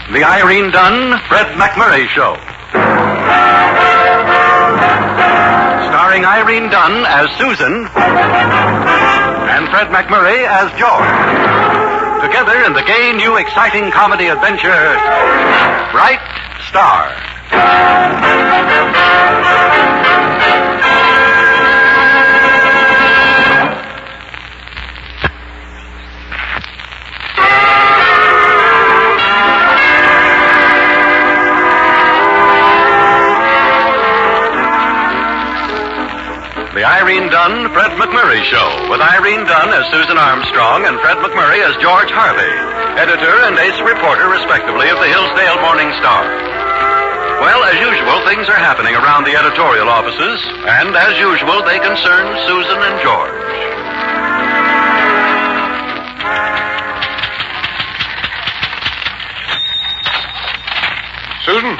The Irene Dunne-Fred MacMurray Show. Starring Irene Dunne as Susan and Fred MacMurray as George. Together in the gay, new, exciting comedy adventure, Bright Star. The Irene Dunne-Fred MacMurray Show, with Irene Dunne as Susan Armstrong and Fred MacMurray as George Harvey, editor and ace reporter, respectively, of the Hillsdale Morning Star. Well, as usual, things are happening around the editorial offices, and as usual, they concern Susan and George. Susan,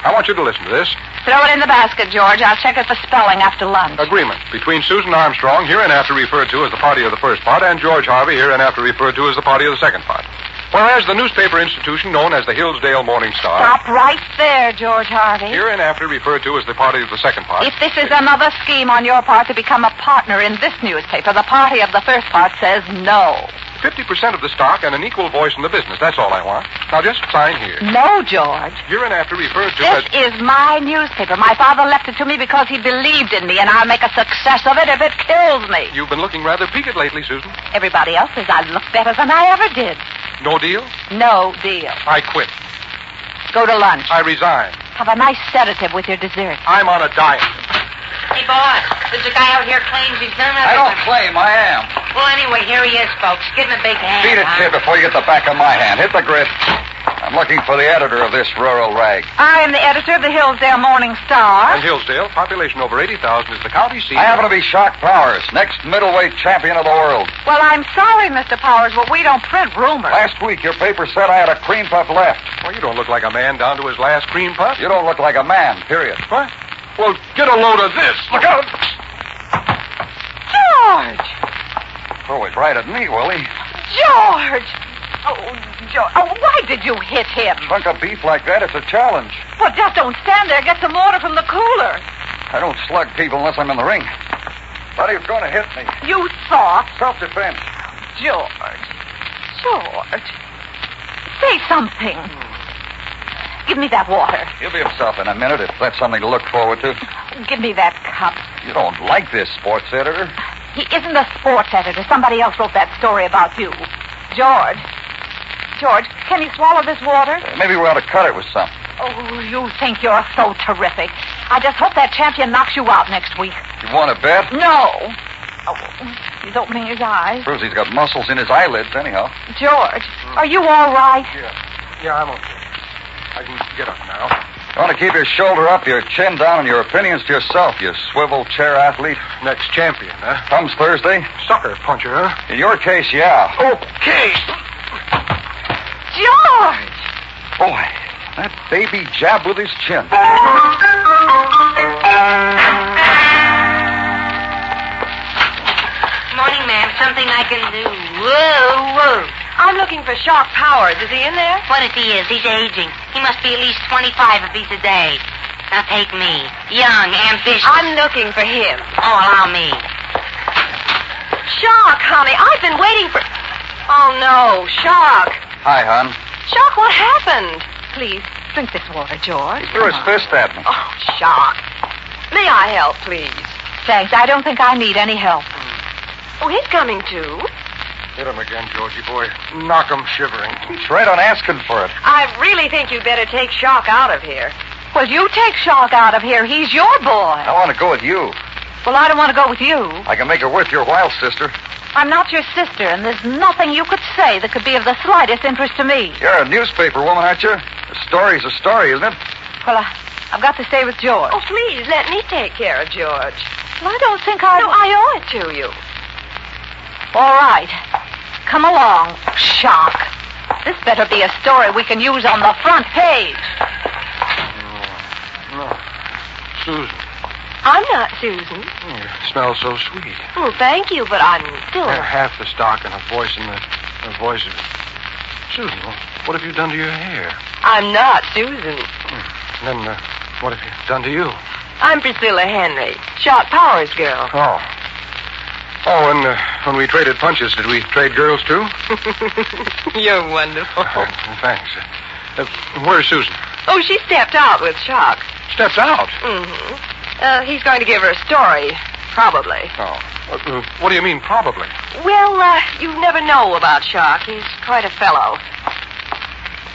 I want you to listen to this. Throw it in the basket, George. I'll check it for spelling after lunch. Agreement between Susan Armstrong, hereinafter referred to as the party of the first part, and George Harvey, hereinafter referred to as the party of the second part. Whereas the newspaper institution known as the Hillsdale Morning Star... Stop right there, George Harvey. Hereinafter referred to as the party of the second part... If this is another scheme on your part to become a partner in this newspaper, the party of the first part says no. 50% of the stock and an equal voice in the business. That's all I want. Now, just sign here. No, George. Hereinafter referred to as... This is my newspaper. My father left it to me because he believed in me, and I'll make a success of it if it kills me. You've been looking rather peaked lately, Susan. Everybody else says I look better than I ever did. No deal? No deal. I quit. Go to lunch. I resign. Have a nice sedative with your dessert. I'm on a diet. Hey, boss, there's a guy out here claims he's none other I don't claim, I am. Well, anyway, here he is, folks. Give him a big hand. Beat it, kid, before you get the back of my hand. Hit the grid. I'm looking for the editor of this rural rag. I am the editor of the Hillsdale Morning Star. And Hillsdale, population over 80,000, is the county seat. I happen to be Shock Powers, next middleweight champion of the world. Well, I'm sorry, Mr. Powers, but we don't print rumors. Last week, your paper said I had a cream puff left. Well, you don't look like a man down to his last cream puff. You don't look like a man, period. What? Well, get a load of this. Look out! George! Throw it right at me, will he? George! Oh, George. Oh, why did you hit him? Chunk of beef like that, it's a challenge. Well, just don't stand there. Get some water from the cooler. I don't slug people unless I'm in the ring. Thought he was going to hit me. You thought? Self-defense. George. Say something. Give me that water. He'll be himself in a minute if that's something to look forward to. Give me that cup. You don't like this sports editor? He isn't a sports editor. Somebody else wrote that story about you. George, can you swallow this water? Maybe we ought to cut it with something. Oh, you think you're so terrific. I just hope that champion knocks you out next week. You want to bet? No. Oh, he's opening his eyes. Proves he's got muscles in his eyelids, anyhow. George, are you all right? Yeah, I'm okay. I can get up now. You want to keep your shoulder up, your chin down, and your opinions to yourself, you swivel chair athlete? Next champion, huh? Comes Thursday? Sucker puncher, huh? In your case, yeah. Okay. George! Boy, that baby jabbed with his chin. Morning, ma'am. Something I can do. Whoa. I'm looking for Shock Powers. Is he in there? What if he is? He's aging. He must be at least 25 of these a day. Now take me. Young, ambitious. I'm looking for him. Oh, allow me. Shock, honey. I've been waiting for... Oh, no. Shock. Hi, hon. Shock, what happened? Please, drink this water, George. He threw his fist at me. Oh, Shock. May I help, please? Thanks. I don't think I need any help. Oh, he's coming, too. Hit him again, Georgie boy. Knock him shivering. He's right on asking for it. I really think you'd better take Shock out of here. Well, you take Shock out of here. He's your boy. I want to go with you. Well, I don't want to go with you. I can make it worth your while, sister. I'm not your sister, and there's nothing you could say that could be of the slightest interest to me. You're a newspaper woman, aren't you? A story's a story, isn't it? Well, I've got to stay with George. Oh, please, let me take care of George. Well, I don't think I... No, I owe it to you. All right. Come along, Shock. This better be a story we can use on the front page. No. Susan. I'm not Susan. You smell so sweet. Well, thank you, but I'm still... Half the stock and a voice in the voice of... Susan, What have you done to your hair? I'm not Susan. Then, what have you done to you? I'm Priscilla Henry, Shock Powers girl. Oh. Oh, and when we traded punches, did we trade girls, too? You're wonderful. Thanks. Where's Susan? Oh, she stepped out with Shock. Stepped out? Mm-hmm. He's going to give her a story, probably. Oh. What do you mean, probably? Well, you never know about Shock. He's quite a fellow.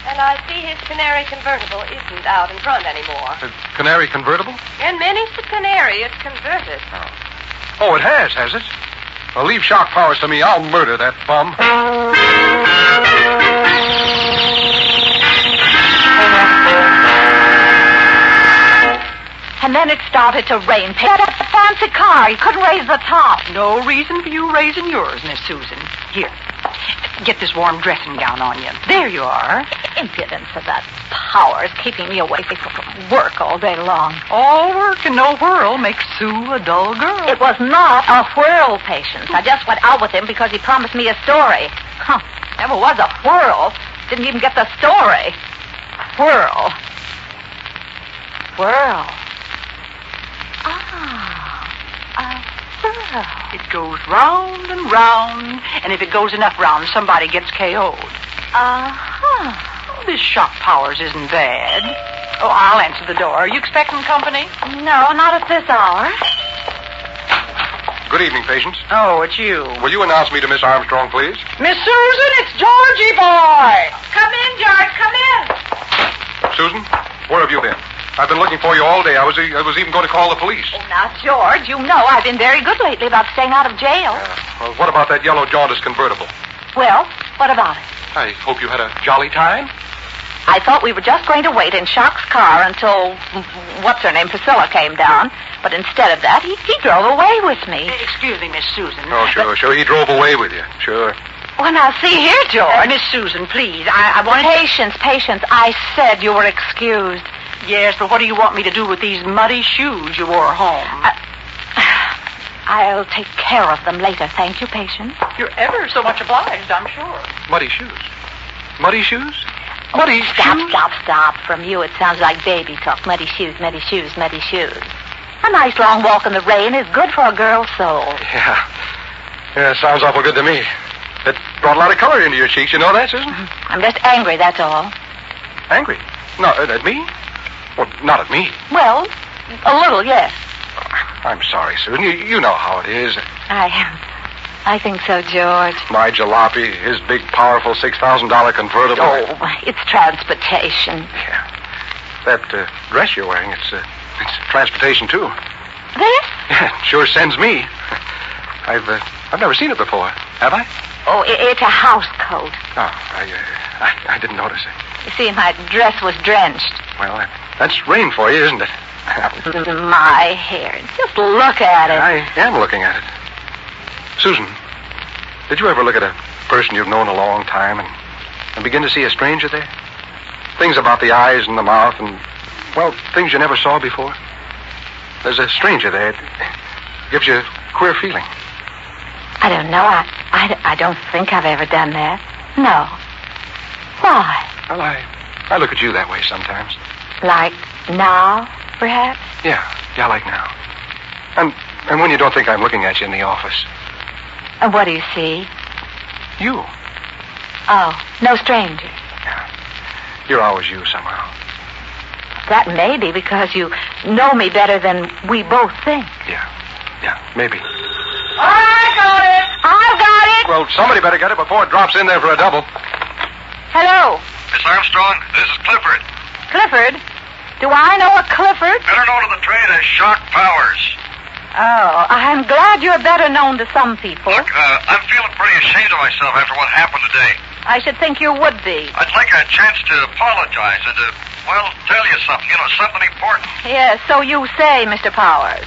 And I see his canary convertible isn't out in front anymore. A canary convertible? And many's the canary it's converted. Oh, it has it? Well, leave Shock Powers to me. I'll murder that bum. And then it started to rain. Pick up the fancy car. You couldn't raise the top. No reason for you raising yours, Miss Susan. Here, get this warm dressing gown on you. There you are. Impudence of that Powers keeping me away from work all day long. All work and no whirl makes Sue a dull girl. It was not a whirl, Patience. I just went out with him because he promised me a story. Huh. Never was a whirl. Didn't even get the story. Whirl. Whirl. Whirl. It goes round and round, and if it goes enough round, somebody gets KO'd. This Shock Powers isn't bad. Oh, I'll answer the door. Are you expecting company? No, not at this hour. Good evening, Patience. Oh, it's you. Will you announce me to Miss Armstrong, please? Miss Susan, it's Georgie boy. Come in, George. Come in. Susan, where have you been? I've been looking for you all day. I was even going to call the police. Oh, now, George, you know I've been very good lately about staying out of jail. Well, what about that yellow jaundice convertible? Well, what about it? I hope you had a jolly time. I thought we were just going to wait in Shock's car until, what's-her-name, Priscilla came down. But instead of that, he drove away with me. Excuse me, Miss Susan. Oh, sure. He drove away with you. Sure. Well, now, see here, George. Miss Susan, please. I want to... Patience. I said you were excused. Yes, but what do you want me to do with these muddy shoes you wore home? I'll take care of them later. Thank you, Patience. You're ever so much obliged, I'm sure. Muddy shoes? Muddy shoes? Muddy shoes? Stop. From you, it sounds like baby talk. Muddy shoes. A nice long walk in the rain is good for a girl's soul. Yeah, sounds awful good to me. It brought a lot of color into your cheeks. You know that, Susan? I'm just angry, that's all. Angry? No, at me? Well, not at me. Well, a little, yes. I'm sorry, Susan. You know how it is. I think so, George. My jalopy, his big, powerful $6,000 convertible. Oh, it's transportation. Yeah. That dress you're wearing, it's transportation, too. This? Yeah, it sure sends me. I've never seen it before. Have I? Oh, it's a house coat. Oh, I didn't notice it. You see, my dress was drenched. Well, that's rain for you, isn't it? My hair. Just look at it. I am looking at it. Susan, did you ever look at a person you've known a long time and begin to see a stranger there? Things about the eyes and the mouth and, well, things you never saw before. There's a stranger there. It gives you a queer feeling. I don't know. I don't think I've ever done that. No. Why? Well, I look at you that way sometimes. Like now, perhaps? Yeah, like now. And when you don't think I'm looking at you in the office. And what do you see? You. Oh, no stranger. Yeah. You're always you somehow. That may be because you know me better than we both think. Yeah, maybe. I've got it! Well, somebody better get it before it drops in there for a double. Hello. Miss Armstrong, this is Clifford. Clifford? Do I know a Clifford? Better known to the trade as Shock Powers. Oh, I'm glad you're better known to some people. Look, I'm feeling pretty ashamed of myself after what happened today. I should think you would be. I'd like a chance to apologize and to, tell you something. Something important. Yes, so you say, Mr. Powers.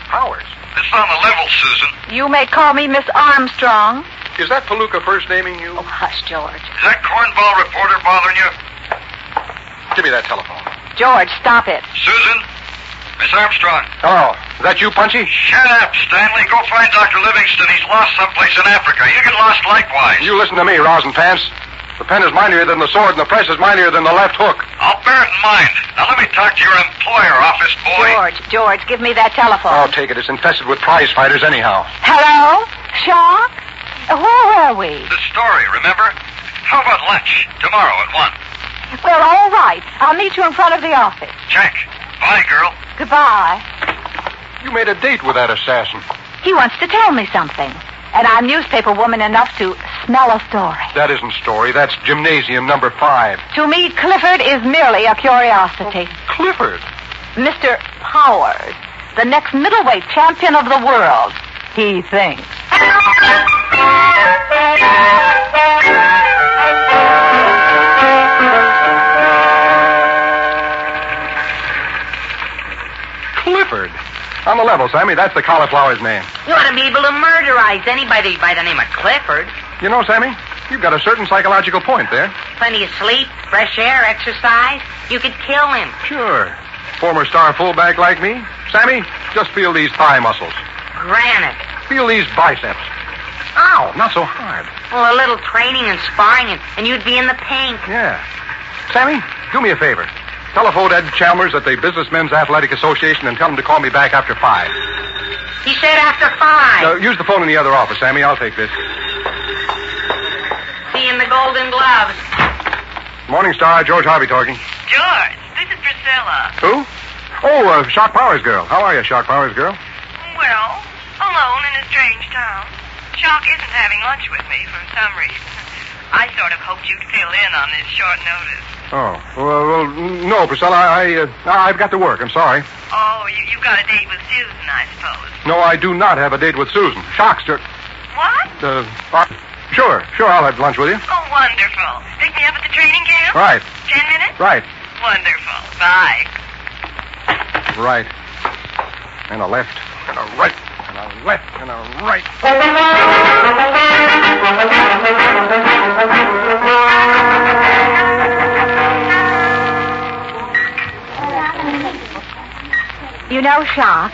Powers? This is on the level, Susan. You may call me Miss Armstrong. Is that Palooka first naming you? Oh, hush, George. Is that cornball reporter bothering you? Give me that telephone. George, stop it. Susan? Miss Armstrong. Oh, is that you, Punchy? Shut up, Stanley. Go find Dr. Livingston. He's lost someplace in Africa. You get lost likewise. You listen to me, Rosin Pants. The pen is mightier than the sword, and the press is mightier than the left hook. I'll bear it in mind. Now let me talk to your employer, office boy. George, give me that telephone. I'll take it. It's infested with prize fighters anyhow. Hello? Shock? Where were we? The story, remember? How about lunch? Tomorrow at 1. Well, all right. I'll meet you in front of the office. Check. Bye, girl. Goodbye. You made a date with that assassin. He wants to tell me something. And I'm newspaper woman enough to smell a story. That isn't story. That's gymnasium number 5. To me, Clifford is merely a curiosity. Clifford? Mr. Powers, the next middleweight champion of the world, he thinks. Clifford? On the level, Sammy. That's the cauliflower's name. You ought to be able to murderize anybody by the name of Clifford. You know, Sammy, you've got a certain psychological point there. Plenty of sleep, fresh air, exercise. You could kill him. Sure. Former star fullback like me. Sammy, just feel these thigh muscles. Granite. Feel these biceps. Ow, not so hard. Well, a little training and sparring, and you'd be in the pink. Yeah. Sammy, do me a favor. Telephone Ed Chalmers at the Businessmen's Athletic Association and tell him to call me back after 5. He said after 5. Use the phone in the other office, Sammy. I'll take this. See you in the Golden Gloves. Morning Star, George Harvey talking. George, this is Priscilla. Who? Oh, Shock Powers girl. How are you, Shock Powers girl? Well, alone in a strange town. Shock isn't having lunch with me for some reason. I sort of hoped you'd fill in on this short notice. Oh, well, no, Priscilla, I've got to work. I'm sorry. Oh, you've got a date with Susan, I suppose. No, I do not have a date with Susan. Shock's just... What? Sure, I'll have lunch with you. Oh, wonderful. Pick me up at the training camp? Right. 10 minutes? Right. Wonderful. Bye. Right. And a left, and a right, and a left, and a right. You know Shock.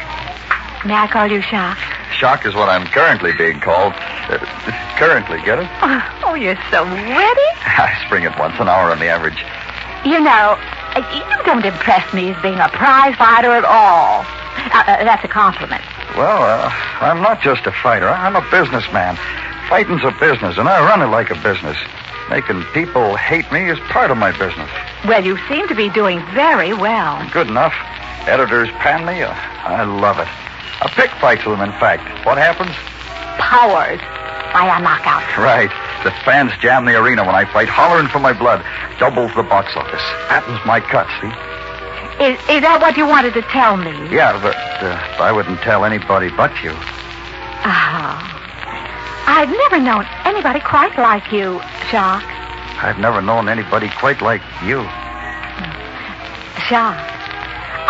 May I call you Shock? Shock is what I'm currently being called. Currently, get it? Oh, you're so witty. I spring it once an hour on the average. You know, you don't impress me as being a prize fighter at all. That's a compliment. Well, I'm not just a fighter. I'm a businessman. Fighting's a business, and I run it like a business. Making people hate me is part of my business. Well, you seem to be doing very well. Good enough. Editors pan me. I love it. I pick fights with them, in fact. What happens? Powers by a knockout. Right. The fans jam the arena when I fight, hollering for my blood. Doubles the box office. Happens my cut, see? Is that what you wanted to tell me? Yeah, but I wouldn't tell anybody but you. Oh. I've never known anybody quite like you, Shock. I've never known anybody quite like you. Shock,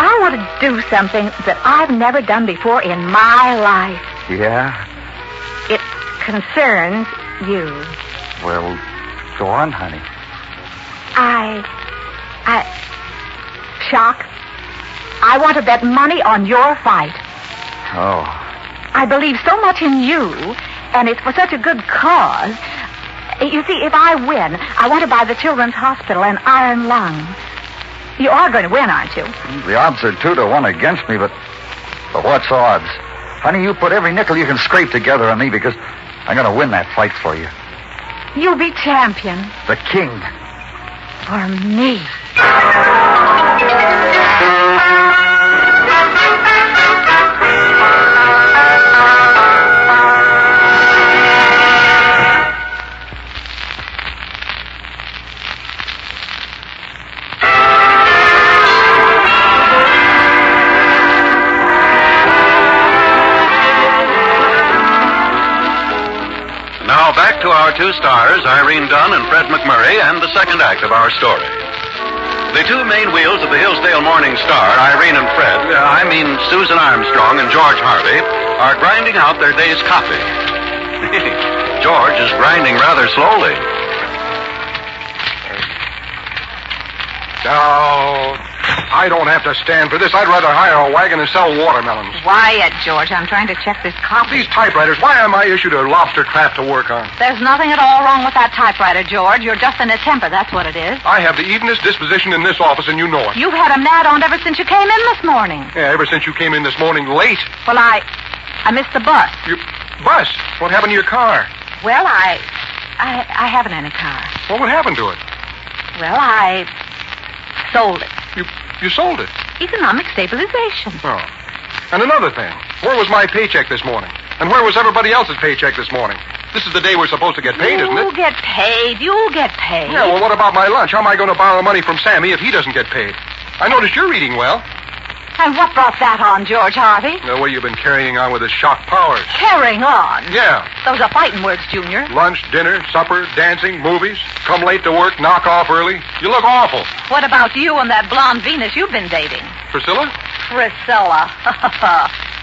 I want to do something that I've never done before in my life. Yeah? It concerns you. Well, go on, honey. Shock, I want to bet money on your fight. Oh. I believe so much in you, and it's for such a good cause. You see, if I win, I want to buy the Children's Hospital an iron lung. You are going to win, aren't you? The odds are 2-1 against me, but what's odds? Honey, you put every nickel you can scrape together on me because I'm going to win that fight for you. You'll be champion. The king. For me. Now back to our two stars, Irene Dunne and Fred MacMurray, and the second act of our story. The two main wheels of the Hillsdale Morning Star, Irene and Fred, Susan Armstrong and George Harvey, are grinding out their day's coffee. George is grinding rather slowly. Down. I don't have to stand for this. I'd rather hire a wagon and sell watermelons. Quiet, George. I'm trying to check this copy. These typewriters, why am I issued a lobster trap to work on? There's nothing at all wrong with that typewriter, George. You're just in a temper, that's what it is. I have the evenest disposition in this office, and you know it. You've had a mad on ever since you came in this morning. Yeah, ever since you came in this morning late. Well, I missed the bus. Your bus? What happened to your car? Well, I haven't any car. Well, what happened to it? Well, I sold it. You sold it? Economic stabilization. Oh. And another thing. Where was my paycheck this morning? And where was everybody else's paycheck this morning? This is the day we're supposed to get paid, isn't it? You'll get paid. You'll get paid. Yeah, well, what about my lunch? How am I going to borrow money from Sammy if he doesn't get paid? I noticed you're reading well. And what brought that on, George Harvey? The way you've been carrying on with the shock powers. Carrying on? Yeah. Those are fighting words, Junior. Lunch, dinner, supper, dancing, movies. Come late to work, knock off early. You look awful. What about you and that blonde Venus you've been dating? Priscilla? Priscilla.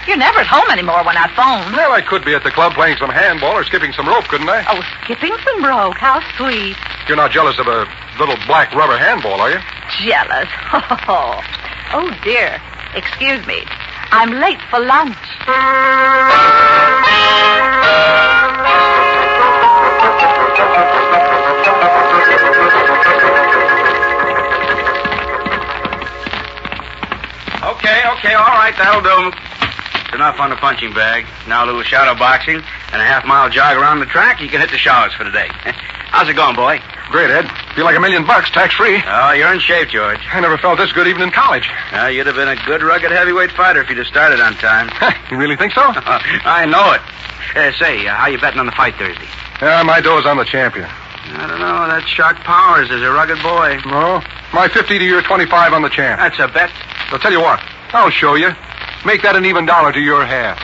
You're never at home anymore when I phone. Well, I could be at the club playing some handball or skipping some rope, couldn't I? Oh, skipping some rope. How sweet. You're not jealous of a little black rubber handball, are you? Jealous. Oh, dear. Excuse me. I'm late for lunch. Okay, all right, that'll do. It's enough on the punching bag. Now a little shadow boxing and a half-mile jog around the track. You can hit the showers for the day. How's it going, boy? Great, Ed. Feel like $1 million, tax-free. Oh, you're in shape, George. I never felt this good even in college. You'd have been a good, rugged heavyweight fighter if you'd have started on time. You really think so? I know it. Say, how you betting on the fight Thursday? My dough on the champion. I don't know. That Shark Powers is a rugged boy. No. My 50 to your 25 on the champ. That's a bet. I'll tell you what. I'll show you. Make that an even dollar to your half.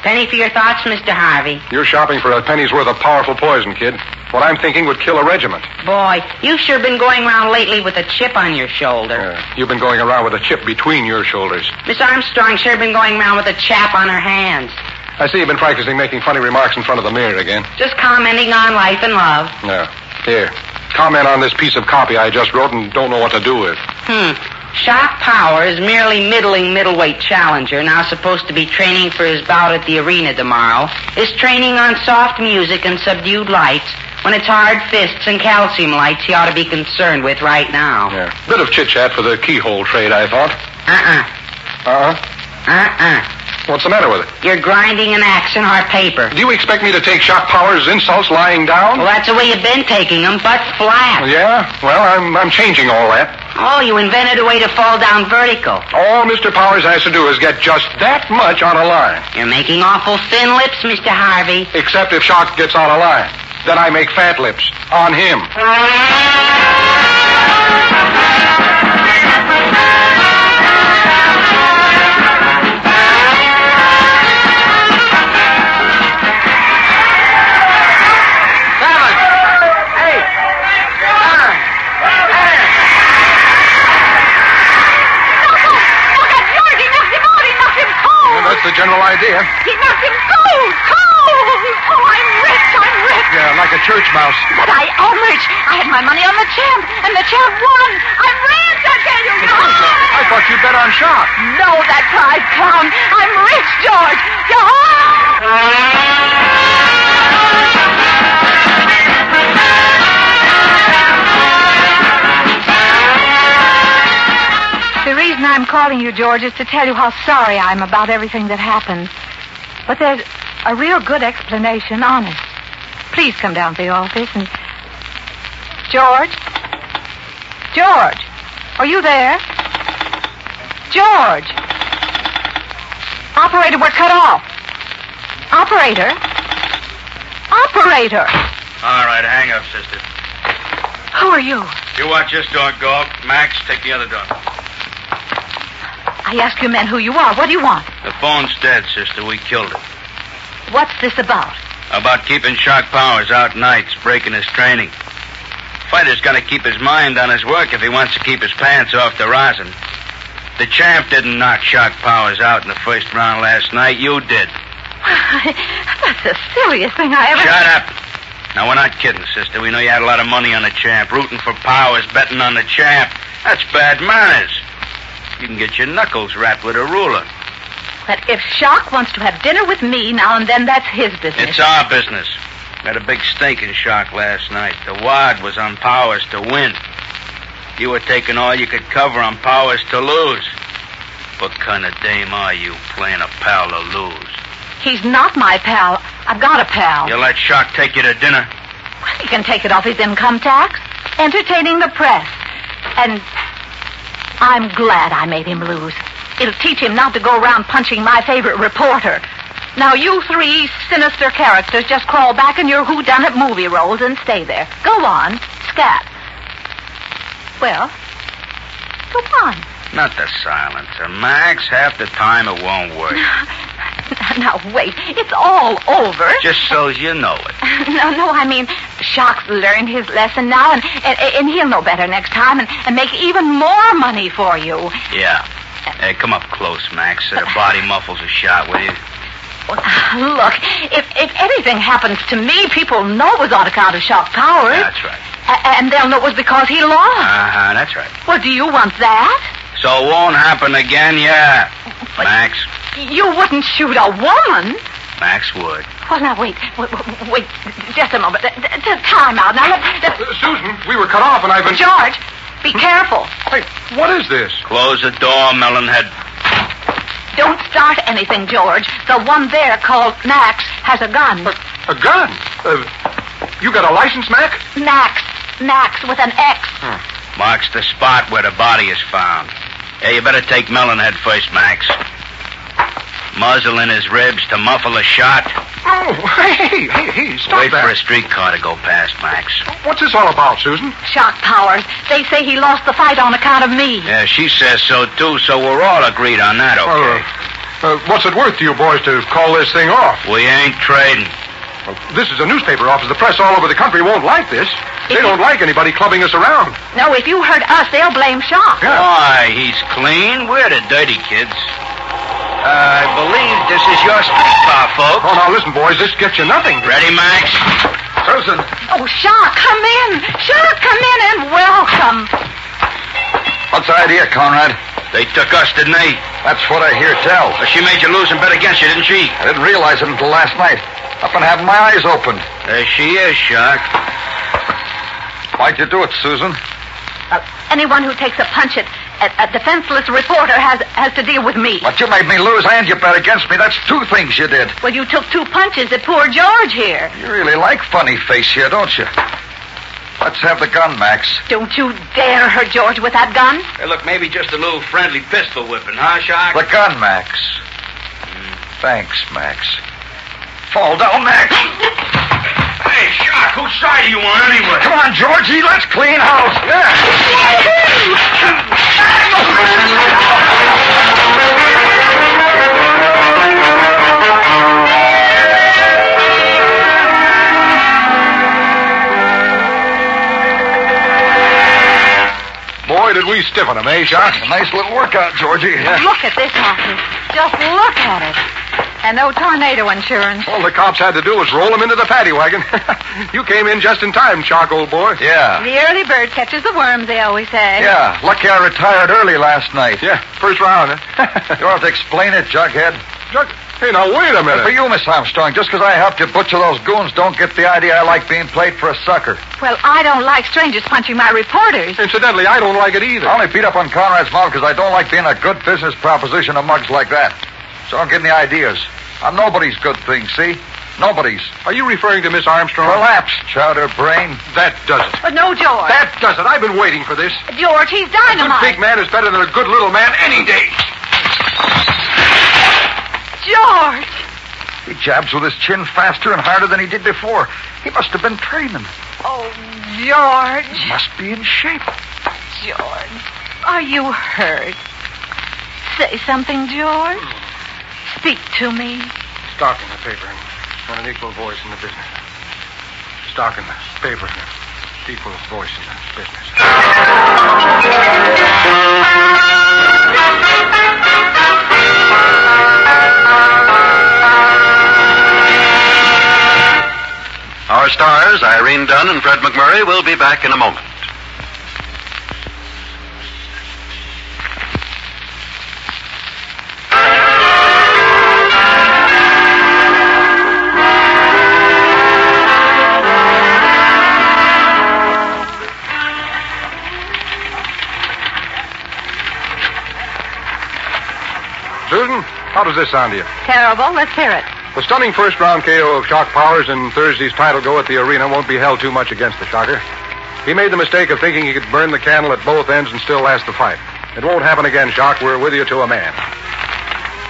Penny for your thoughts, Mr. Harvey. You're shopping for a penny's worth of powerful poison, kid. What I'm thinking would kill a regiment. Boy, you've sure been going around lately with a chip on your shoulder. You've been going around with a chip between your shoulders. Miss Armstrong sure been going around with a chap on her hands. I see you've been practicing making funny remarks in front of the mirror again. Just commenting on life and love. No. Here. Comment on this piece of copy I just wrote and don't know what to do with. Shock Power is merely middleweight challenger, now supposed to be training for his bout at the arena tomorrow, is training on soft music and subdued lights when it's hard fists and calcium lights he ought to be concerned with right now. Yeah. Bit of chit-chat for the keyhole trade, I thought. What's the matter with it? You're grinding an axe in our paper. Do you expect me to take Shock Power's insults lying down? Well, that's the way you've been taking them, but flat. Yeah? Well, I'm changing all that. Oh, you invented a way to fall down vertical. All Mr. Powers has to do is get just that much on a line. You're making awful thin lips, Mr. Harvey. Except if Shock gets on a line. Then I make fat lips. On him. The general idea. He knocked him cold. Oh, I'm rich. Yeah, like a church mouse. But I'm rich. I had my money on the champ, and the champ won. I'm rich, I tell you. I thought you'd bet on Shock. No, that prize clown. I'm rich, George. The reason I'm calling you, George, is to tell you how sorry I am about everything that happened. But there's a real good explanation, honest. Please come down to the office and... George? Are you there? George! Operator, we're cut off. Operator? All right, hang up, sister. Who are you? You watch this dog go. Max, take the other dog. I ask you men who you are. What do you want? The phone's dead, sister. We killed it. What's this about? About keeping Shock Powers out nights, breaking his training. Fighter's got to keep his mind on his work if he wants to keep his pants off the rosin. The champ didn't knock Shock Powers out in the first round last night. You did. That's the silliest thing I ever... Shut up. Now, we're not kidding, sister. We know you had a lot of money on the champ. Rooting for Powers, betting on the champ. That's bad manners. You can get your knuckles rapped with a ruler. But if Shock wants to have dinner with me now and then, that's his business. It's our business. We had a big stake in Shock last night. The wad was on Powers to win. You were taking all you could cover on Powers to lose. What kind of dame are you, playing a pal to lose? He's not my pal. I've got a pal. You let Shock take you to dinner? Well, he can take it off his income tax. Entertaining the press. And I'm glad I made him lose. It'll teach him not to go around punching my favorite reporter. Now, you three sinister characters just crawl back in your whodunit movie roles and stay there. Go on. Scat. Well, go on. Not the silencer, Max. Half the time it won't work. Now, wait. It's all over. Just so's you know it. No, I mean, Shock's learned his lesson now, and he'll know better next time and make even more money for you. Yeah. Hey, come up close, Max, so the body muffles a shot, will you? Look, if anything happens to me, people know it was on account of Shock Powers. That's right. And they'll know it was because he lost. Uh-huh, that's right. Well, do you want that? So it won't happen again, yeah. But Max? You wouldn't shoot a woman. Max would. Well, now, wait, just a moment. Time out. Now, let... Susan, we were cut off and I've been... George, be careful. Hey, what is this? Close the door, Melonhead. Don't start anything, George. The one there called Max has a gun. A gun? You got a license, Mac? Max with an X. Marks the spot where the body is found. Yeah, you better take Melonhead first, Max. Muzzle in his ribs to muffle a shot. Oh, hey, stop Wait that. for a streetcar to go past, Max. What's this all about, Susan? Shock Powers. They say he lost the fight on account of me. Yeah, she says so, too, so we're all agreed on that, okay? What's it worth to you boys to call this thing off? We ain't trading. Well, this is a newspaper office. The press all over the country won't like this. They don't like anybody clubbing us around. No, if you hurt us, they'll blame Shock. Yeah. Why, he's clean. We're the dirty kids. I believe this is your streetcar, folks. Oh, now listen, boys, this gets you nothing. Ready, Max? Susan. Oh, Shock, come in. Shock, come in and welcome. What's the idea, Conrad? They took us, didn't they? That's what I hear tell. She made you lose and bet against you, didn't she? I didn't realize it until last night. Up and having my eyes opened. There she is, Shock. Why'd you do it, Susan? Anyone who takes a punch at a defenseless reporter has to deal with me. But you made me lose and you bet against me. That's two things you did. Well, you took two punches at poor George here. You really like funny face here, don't you? Let's have the gun, Max. Don't you dare hurt George with that gun. Hey, look, maybe just a little friendly pistol whipping, huh, Shock? The gun, Max. Thanks, Max. Fall down, Max. Hey, Shock, whose side are you on anyway? Come on, Georgie, let's clean house. Boy, did we stiffen him, eh, Shock? A nice little workout, Georgie. Yeah. Look at this office. Just look at it. And no tornado insurance. All the cops had to do was roll him into the paddy wagon. You came in just in time, Shock, old boy. Yeah. The early bird catches the worms, they always say. Yeah. Lucky I retired early last night. Yeah, first round, huh? You'll have to explain it, Jughead. Hey, now, wait a minute. For you, Miss Armstrong, just because I helped you butcher those goons, don't get the idea I like being played for a sucker. Well, I don't like strangers punching my reporters. Incidentally, I don't like it either. I only beat up on Conrad's mouth because I don't like being a good business proposition of mugs like that. So don't give me ideas. I'm nobody's good thing, see? Nobody's. Are you referring to Miss Armstrong? Perhaps, chowder brain. That does it. But no, George. That does it. I've been waiting for this. George, he's A good dynamite. big man is better than a good little man any day. George! He jabs with his chin faster and harder than he did before. He must have been training. Oh, George. Must be in shape. George, are you hurt? Say something, George. Speak to me. Stock in the paper and an equal voice in the business. Stock in the paper and an equal voice in the business. stars, Irene Dunne and Fred MacMurray, will be back in a moment. Susan, how does this sound to you? Terrible. Let's hear it. The stunning first-round KO of Shock Powers in Thursday's title go at the arena won't be held too much against the Shocker. He made the mistake of thinking he could burn the candle at both ends and still last the fight. It won't happen again, Shock. We're with you to a man.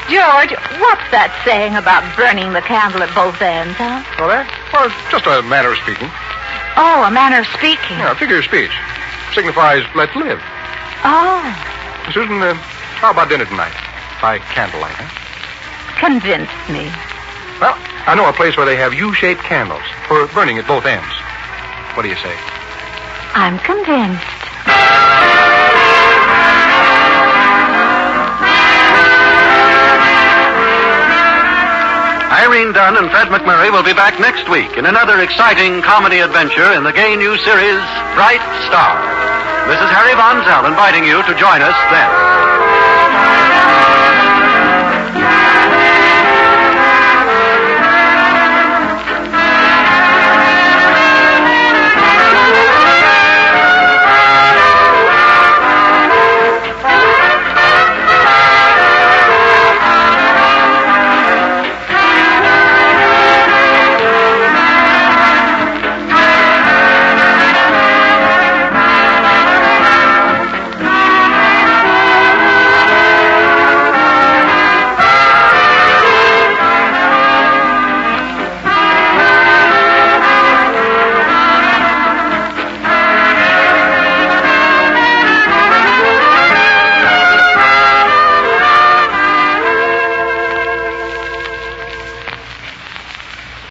George, what's that saying about burning the candle at both ends, huh? Oh, that? Well, it's just a manner of speaking. Oh, a manner of speaking. Yeah, a figure of speech. Signifies let's live. Oh. Susan, how about dinner tonight? By candlelight, huh? Convince me. Well, I know a place where they have U-shaped candles for burning at both ends. What do you say? I'm convinced. Irene Dunne and Fred MacMurray will be back next week in another exciting comedy adventure in the gay new series, Bright Star. This is Harry Von Zell inviting you to join us then.